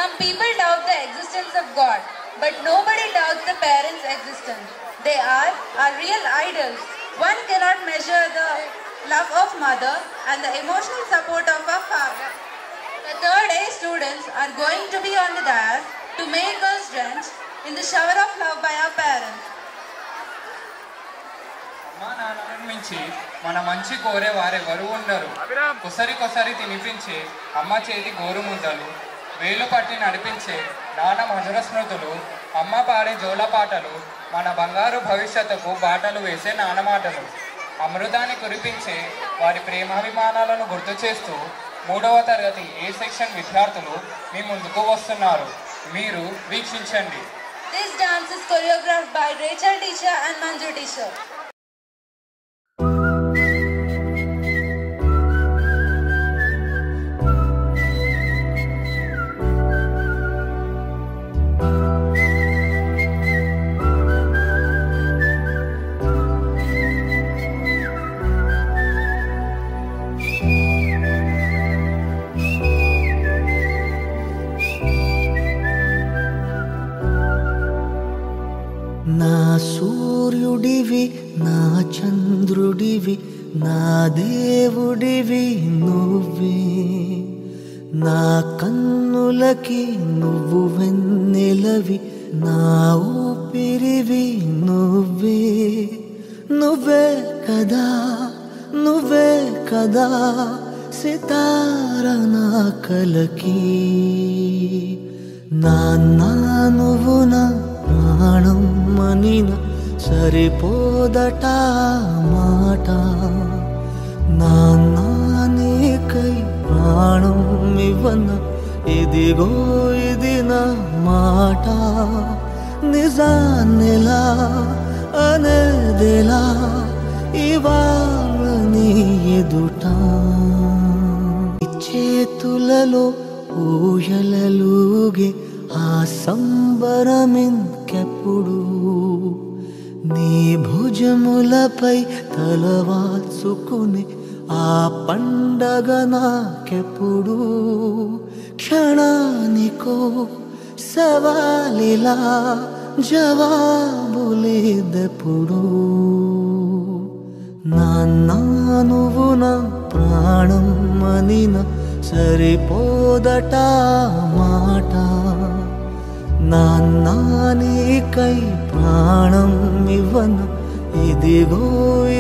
Some people doubt the existence of God, but nobody doubts the parents' existence. They are our real idols. One cannot measure the love of mother and the emotional support of our father. The third A students are going to be on the dais to make us drench in the shower of love by our parents. అమ్మా నాన్నలను మించి మన మంచి కోరే వారెవరూ ఉండరు. కొసరి తినిపించే అమ్మ చేతి గోరుముద్దలు, వేలు పట్టి నడిపించే నాన్న మధుర స్మృతులు, అమ్మ పాడే జోల పాటలు, మన బంగారు భవిష్యత్తుకు బాటలు వేసే నాన్నమాటలు. అమృతాన్ని కురిపించే వారి ప్రేమాభిమానాలను గుర్తు చేస్తూ 3వ తరగతి ఏ సెక్షన్ విద్యార్థులు మీ ముందుకు వస్తున్నారు. మీరు వీక్షించండి. This dance is choreographed by Rachel teacher and Manju teacher. నా సూర్యుడివి, నా చంద్రుడివి, నా దేవుడివి నువ్వే. నా కన్నులకి నువ్వు వెన్నెలవి, నా ఊపిరివి నువ్వే. నువ్వే కదా, నువ్వే కదా సితార నా కలకి. నాన్నా నువ్వు నా ప్రాణం మనిన సరిపోదట మాట. నాన్నా నీకై ప్రాణం ఇవ్వన ఇదిగో ఇది నా మాట. నిజాన్నిలా అనేదిలా ఇవాళ నీ ఎదుట. చేతులలో ఊయలలుగే ఆ సంబరమింకెప్పుడు, నీ భుజములపై తలవాల్చుకుని ఆ పండగ నాకెప్పుడు. క్షణానికో సవాలిలా జవాబులేదెప్పుడు. నాన్నా నువ్వు నా ప్రాణం మనిన సరిపోదట మాట. నాన్నా నీకై ప్రాణం ఇవ్వన ఇదిగో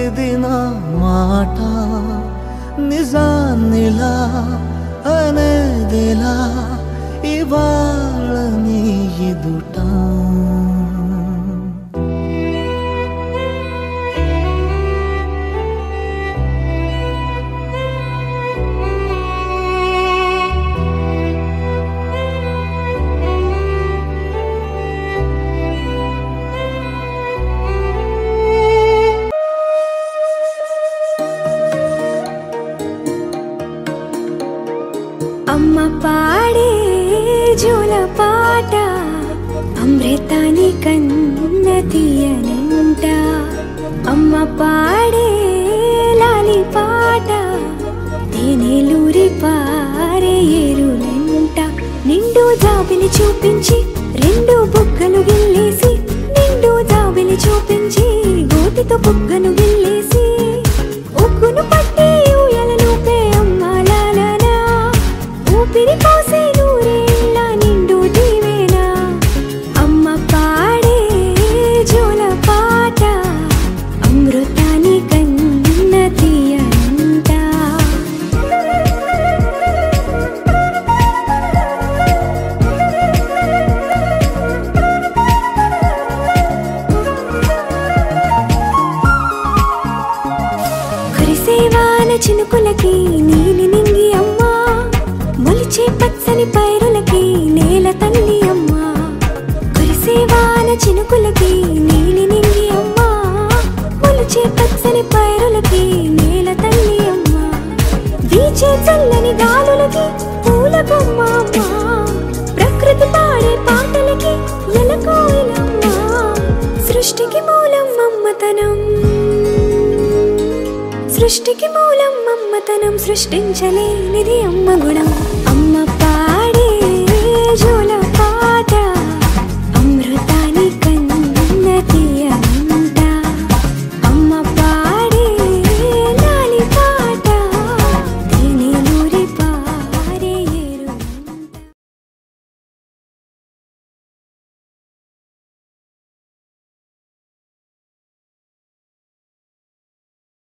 ఇది నా మాట. నిజాన్నిలా అనేదిలా ఇవాళ నీ ఎదుట. అమ్మ పాడే జోల పాట అమృతాని కన్న తీయనంట. అమ్మ పాడే లాలి పాట తేనెలూరి పారే ఏరులంట. నిండు జాబిలి చూపించి రెండు బుగ్గలు గిల్లేసి, నిండు జాబిలి చూపించి గోటితో బుగ్గను గిల్లేసి, ఉగ్గును పట్టి ఊయలనుపే అమ్మ లాలనా. ఊపిరి పోసే నూరేళ్ళ నిండు దీవేనా. అమ్మ పాడే జోల పాట అమృతాని కన్న తీయనంట. కురిసేవాన చినుకులకి నీలి నింగి అమ్మా, మొలిచే పచ్చని పైరులకి నేల తల్లి అమ్మా. కురిసేవాన చినుకులకి నీలి నింగి అమ్మా, మొలిచే పచ్చని పైరులకి నేల తల్లి అమ్మా. వీచే చల్లని గాలులకి పూల బొమ్మ అమ్మా, ప్రకృతి పాడే పాటలకి ఎలకోయిలమ్మా. సృష్టికి మూలం మమ్మతనం, సృష్టికి మూలం మమ్మతనం, సృష్టించలేనిది అమ్మ గుణం.